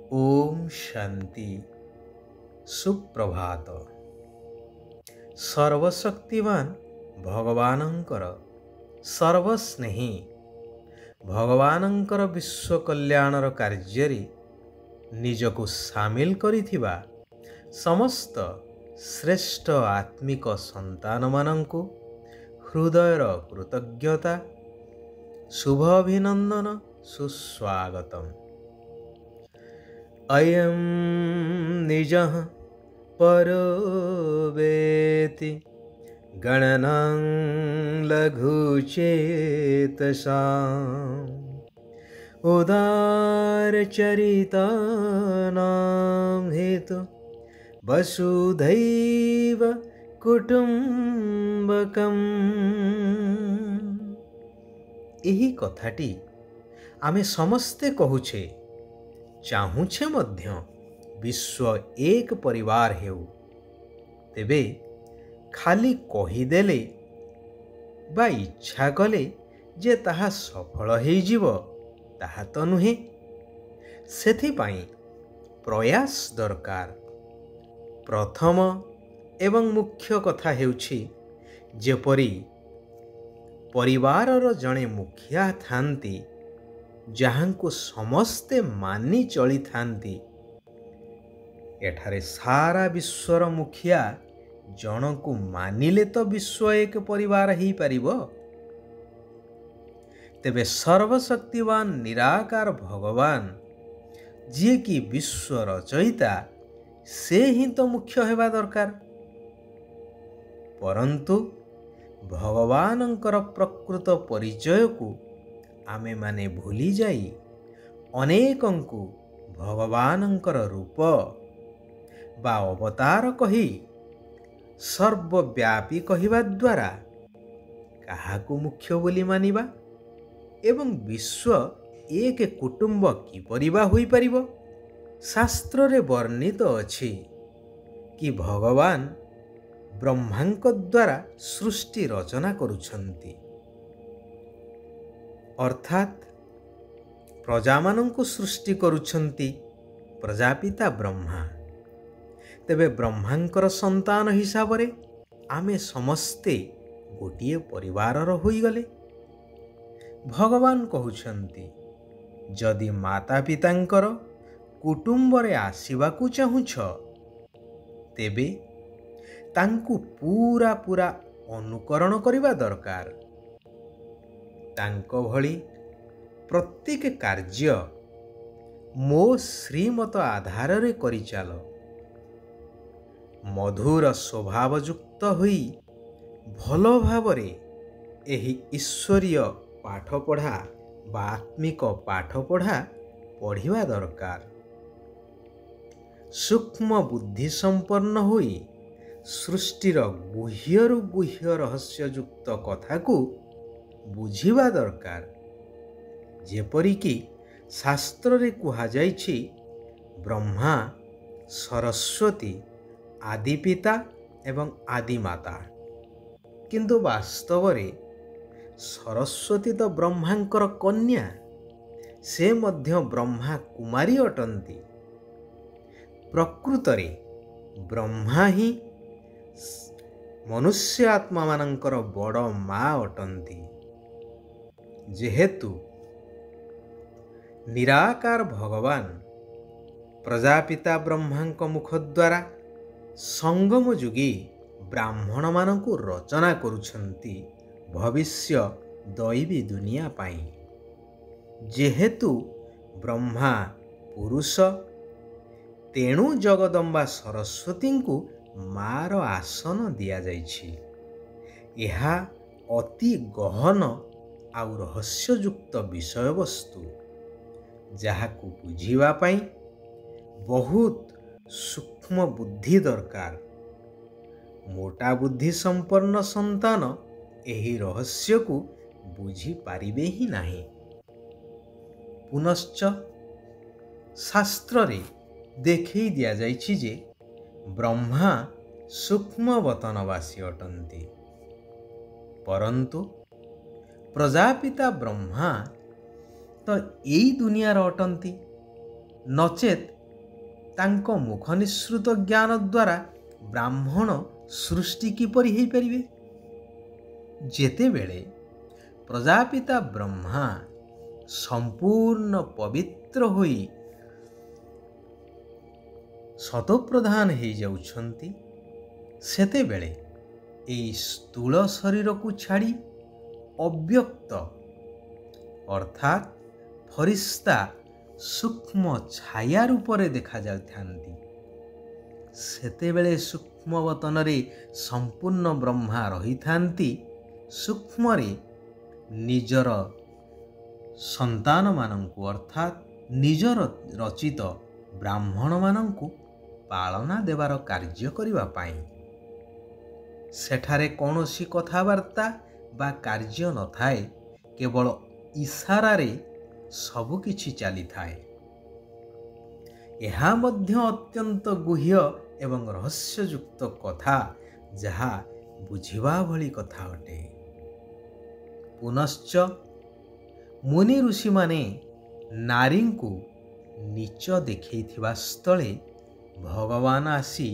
ओम शांति सुप्रभात। सर्वशक्तिवान भगवानंकर सर्वस्नेही भगवानंकर विश्व कल्याणर कार्यरे निजको सामिल करिथिबा समस्त श्रेष्ठ आत्मिक संतान मानंकु हृदयर कृतज्ञता शुभ अभिनंदन सुस्वागतम। अयं निजः परो वेति गणनं लघुचेतसाम् उदारचरितानां हेतु वसुधैव कुटुम्बकम्। एही कथाटी आमे समस्ते कहुछे, चाहूछे मध्य विश्व एक परिवार हेउ। तेबे खाली कहीदेले बा इच्छा कले जे ताहा सफल हेइजिव ताहा तो नुहे। सेथिपाई प्रयास दरकार। प्रथम एवं मुख्य कथा हेउछि जेपरि परिवारर जणे मुखिया थांती जहाँको समस्ते मानि चली थांती। एठारे सारा विश्वर मुखिया जनकु मानिले तो विश्व एक परिवार ही पारिबो। तेबे सर्वशक्तिवान निराकार भगवान जी कि विश्व रचयिता से ही तो मुख्य हेबा दरकार। परंतु भगवानंकर प्रकृत परिचय को आमे माने भूली जाई अनेकंकु भगवानंकर रूप बा अवतार कही सर्वव्यापी कहिबा द्वारा काहाकु मुख्य बोली मानिबा एवं विश्व एक कुटुंब किपरि बा होई परिबो। शास्त्र रे वर्णित अछि कि भगवान ब्रह्मांक द्वारा सृष्टि रचना करुछंती, अर्थात प्रजामानंकु सृष्टि करुछंती प्रजापिता ब्रह्मा। तेबे ब्रह्मांकर संतान हिसाब रे आमे समस्ते गोटिए परिवारर होई गले। भगवान कहुछंती जदि माता पितांकर कुटुंब रे आसीबाकु चाहुछ तेबे तांकु पूरा पूरा अनुकरण करिबा दरकार। तांको भली प्रत्येक कार्य मो श्रीमत आधार रे करि चाल। मधुर स्वभावयुक्त होई भल भावरे एही ईश्वरीय पाठ पढ़ा बा आत्मिक पाठ पढ़ा पढ़िबा दरकार। सूक्ष्म बुद्धि संपन्न होई सृष्टिर गुह्यरु गुह्य रहस्ययुक्त कथा को बुझिबा दरकार। जेपरिकी शास्त्र रे कुहा जाइछि ब्रह्मा सरस्वती आदि पिता एवं आदि माता, किंतु वास्तव रे सरस्वती तो ब्रह्मांकर कन्या, से मध्य ब्रह्मा कुमारी अटंती। प्रकृत रे ब्रह्मा ही मनुष्य आत्मा मानंकर बड़ माँ अटंती। जेहेतु निराकार भगवान प्रजापिता ब्रह्मांक मुख द्वारा संगम जुगी ब्राह्मण मानंकु रचना करुछंती भविष्य दैवी दुनिया पाई। जेहेतु ब्रह्मा पुरुष तेणु जगदम्बा सरस्वती को मार आसन दिया जाइछि। यह अति गहन आउ रहस्ययुक्त विषय वस्तु जहाकु बुझिबा पाई बहुत सूक्ष्म बुद्धि दरकार। मोटा बुद्धि संपन्न संतान एही रहस्य को बुझी पारिबे ही नाही। पुनश्च शास्त्र रे देखई दिया जाइछि जे ब्रह्मा सूक्ष्म वतनवासी अटंती, परंतु प्रजापिता ब्रह्मा तो यही दुनियार अटंती, नचेत ତାଙ୍କ ମୁଖ ନିଃସୃତ ଜ୍ଞାନ ଦ୍ୱାରା ବ୍ରାହ୍ମଣ ସୃଷ୍ଟି କିପରି ହୋଇପାରିବେ? ଯେତେବେଳେ ପ୍ରଜାପିତା ବ୍ରହ୍ମା ସମ୍ପୂର୍ଣ୍ଣ ପବିତ୍ର ହୋଇ ଶତପ୍ରଧାନ ହୋଇଯାଉଛନ୍ତି, ସେତେବେଳେ ଏହି ସ୍ଥୂଳ ଶରୀରକୁ ଛାଡ଼ି ଅବ୍ୟକ୍ତ ଅର୍ଥାତ୍ ଫରିସ୍ତା ସୂକ୍ଷ୍ମ ଛାୟା ରୂପରେ ଦେଖାଯାଉଥାନ୍ତି। ସେତେବେଳେ ସୂକ୍ଷ୍ମବତନରେ ସମ୍ପୂର୍ଣ୍ଣ ବ୍ରହ୍ମା ରହିଥାନ୍ତି, ସୂକ୍ଷ୍ମରେ ନିଜର ସନ୍ତାନମାନଙ୍କୁ ଅର୍ଥାତ୍ ନିଜର ରଚିତ ବ୍ରାହ୍ମଣମାନଙ୍କୁ ପାଳନା ଦେବାର କାର୍ଯ୍ୟ କରିବା ପାଇଁ। ସେଠାରେ କୌଣସି କଥାବାର୍ତ୍ତା ବା କାର୍ଯ୍ୟ ନଥାଏ, କେବଳ ଇସାରାରେ ସବୁକିଛି ଚାଲିଥାଏ। ଏହା ମଧ୍ୟ ଅତ୍ୟନ୍ତ ଗୁହ୍ୟ ଏବଂ ରହସ୍ୟଯୁକ୍ତ କଥା, ଯାହା ବୁଝିବା ଭଳି କଥା ଅଟେ। ପୁନଶ୍ଚ ମୁନି ଋଷିମାନେ ନାରୀଙ୍କୁ ନୀଚ ଦେଖାଇଥିବା ସ୍ଥଳେ ଭଗବାନ ଆସି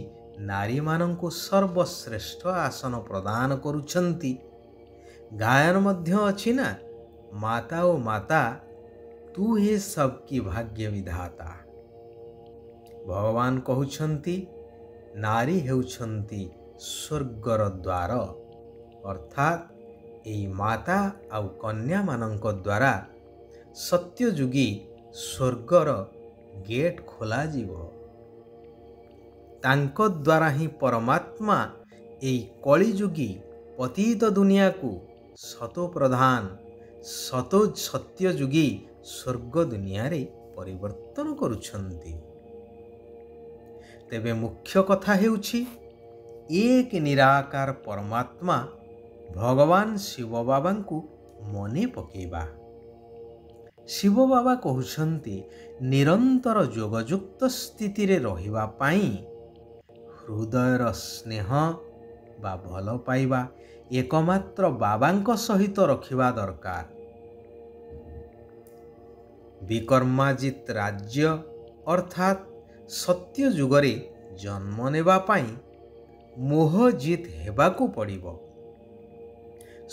ନାରୀମାନଙ୍କୁ ସର୍ବଶ୍ରେଷ୍ଠ ଆସନ ପ୍ରଦାନ କରୁଛନ୍ତି। ଗାୟନ ମଧ୍ୟ ଅଛି ନା, ମାତା ଓ ମାତା ତୁ ହି ସବକି ଭାଗ୍ୟ ବିଧାତା। ଭଗବାନ କହୁଛନ୍ତି ନାରୀ ହେଉଛନ୍ତି ସ୍ୱର୍ଗର ଦ୍ୱାର, ଅର୍ଥାତ୍ ଏହି ମାତା ଆଉ କନ୍ୟାମାନଙ୍କ ଦ୍ୱାରା ସତ୍ୟଯୁଗୀ ସ୍ୱର୍ଗର ଗେଟ୍ ଖୋଲାଯିବ। ତାଙ୍କ ଦ୍ୱାରା ହିଁ ପରମାତ୍ମା ଏହି କଳିଯୁଗୀ ପତିତ ଦୁନିଆକୁ ସତୋପ୍ରଧାନ ସତ୍ୟଯୁଗୀ ସ୍ୱର୍ଗ ଦୁନିଆରେ ପରିବର୍ତ୍ତନ କରୁଛନ୍ତି। ତେବେ ମୁଖ୍ୟ କଥା ହେଉଛି ଏକ ନିରାକାର ପରମାତ୍ମା ଭଗବାନ ଶିବ ବାବାଙ୍କୁ ମନେ ପକାଇବା। ଶିବ ବାବା କହୁଛନ୍ତି ନିରନ୍ତର ଯୋଗଯୁକ୍ତ ସ୍ଥିତିରେ ରହିବା ପାଇଁ ହୃଦୟର ସ୍ନେହ ବା ଭଲ ପାଇବା ଏକମାତ୍ର ବାବାଙ୍କ ସହିତ ରଖିବା ଦରକାର। ବିକର୍ମାଜିତ ରାଜ୍ୟ ଅର୍ଥାତ୍ ସତ୍ୟ ଯୁଗରେ ଜନ୍ମ ନେବା ପାଇଁ ମୋହ ଜିତ ହେବାକୁ ପଡ଼ିବ,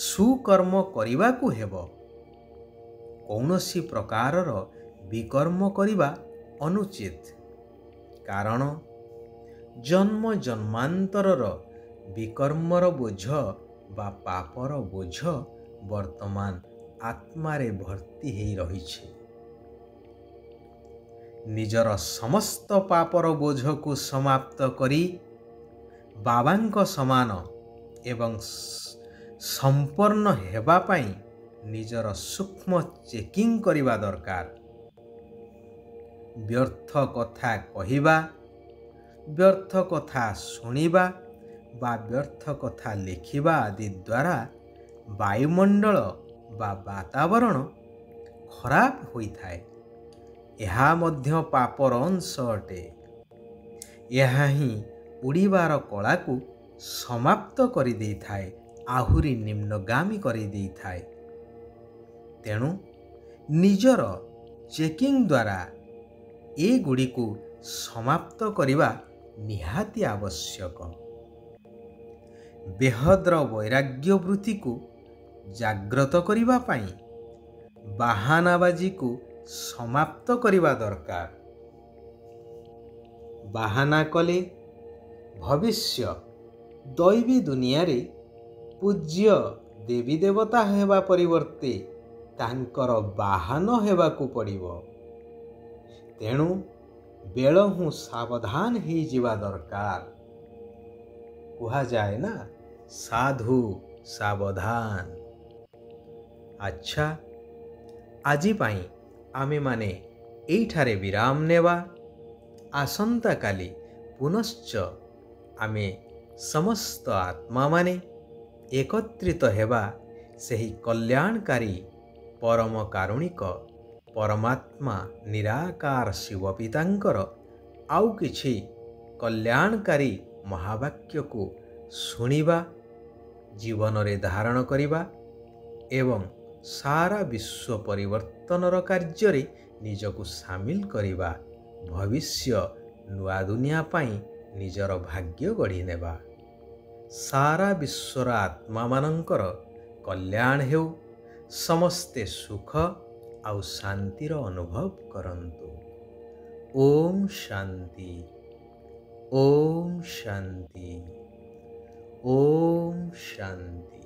ସୁକର୍ମ କରିବାକୁ ହେବ। କୌଣସି ପ୍ରକାରର ବିକର୍ମ କରିବା ଅନୁଚିତ, କାରଣ ଜନ୍ମ ଜନ୍ମାନ୍ତରର ବିକର୍ମର ବୋଝ ବା ପାପର ବୋଝ ବର୍ତ୍ତମାନ ଆତ୍ମାରେ ଭର୍ତ୍ତି ହୋଇ ରହିଛି। ନିଜର ସମସ୍ତ ପାପର ବୋଝକୁ ସମାପ୍ତ କରି ବାବାଙ୍କ ସମାନ ଏବଂ ସମ୍ପନ୍ନ ହେବା ପାଇଁ ନିଜର ସୂକ୍ଷ୍ମ ଚେକିଂ କରିବା ଦରକାର। ବ୍ୟର୍ଥ କଥା କହିବା, ବ୍ୟର୍ଥ କଥା ଶୁଣିବା ବା ବ୍ୟର୍ଥ କଥା ଲେଖିବା ଆଦି ଦ୍ୱାରା ବାୟୁମଣ୍ଡଳ ବା ବାତାବରଣ ଖରାପ ହୋଇଥାଏ। ଏହା ମଧ୍ୟ ପାପର ଅଂଶ ଅଟେ। ଏହା ହିଁ ଉଡ଼ିବାର କଳାକୁ ସମାପ୍ତ କରିଦେଇଥାଏ, ଆହୁରି ନିମ୍ନଗାମୀ କରିଦେଇଥାଏ। ତେଣୁ ନିଜର ଚେକିଂ ଦ୍ୱାରା ଏଗୁଡ଼ିକୁ ସମାପ୍ତ କରିବା ନିହାତି ଆବଶ୍ୟକ। ବେହଦ୍ର ବୈରାଗ୍ୟ ବୃତ୍ତିକୁ ଜାଗ୍ରତ କରିବା ପାଇଁ ବାହାନାବାଜିକୁ ସମାପ୍ତ କରିବା ଦରକାର। ବାହାନା କଲେ ଭବିଷ୍ୟ ଦୈବୀ ଦୁନିଆରେ ପୂଜ୍ୟ ଦେବୀ ଦେବତା ହେବା ପରିବର୍ତ୍ତେ ତାଙ୍କର ବାହନ ହେବାକୁ ପଡ଼ିବ। ତେଣୁ ବେଳହୁଁ ସାବଧାନ ହୋଇଯିବା ଦରକାର। କୁହାଯାଏ ନା, ସାଧୁ ସାବଧାନ। ଆଚ୍ଛା, ଆଜି ପାଇଁ ଆମେମାନେ ଏଇଠାରେ ବିରାମ ନେବା। ଆସନ୍ତାକାଲି ପୁନଶ୍ଚ ଆମେ ସମସ୍ତ ଆତ୍ମାମାନେ ଏକତ୍ରିତ ହେବା ସେହି କଲ୍ୟାଣକାରୀ ପରମ କାରୁଣିକ ପରମାତ୍ମା ନିରାକାର ଶିବ ପିତାଙ୍କର ଆଉ କିଛି କଲ୍ୟାଣକାରୀ ମହାବାକ୍ୟକୁ ଶୁଣିବା, ଜୀବନରେ ଧାରଣ କରିବା ଏବଂ ସାରା ବିଶ୍ୱ ପରିବର୍ତ୍ତନର କାର୍ଯ୍ୟରେ ନିଜକୁ ସାମିଲ କରିବା। ଭବିଷ୍ୟ ନୂଆ ଦୁନିଆ ପାଇଁ ନିଜର ଭାଗ୍ୟ ଗଢ଼ି ନେବା। ସାରା ବିଶ୍ୱର ଆତ୍ମାମାନଙ୍କର କଲ୍ୟାଣ ହେଉ। ସମସ୍ତେ ସୁଖ ଆଉ ଶାନ୍ତିର ଅନୁଭବ କରନ୍ତୁ। ଓମ୍ ଶାନ୍ତି। ଓମ୍ ଶାନ୍ତି। ଓମ୍ ଶାନ୍ତି।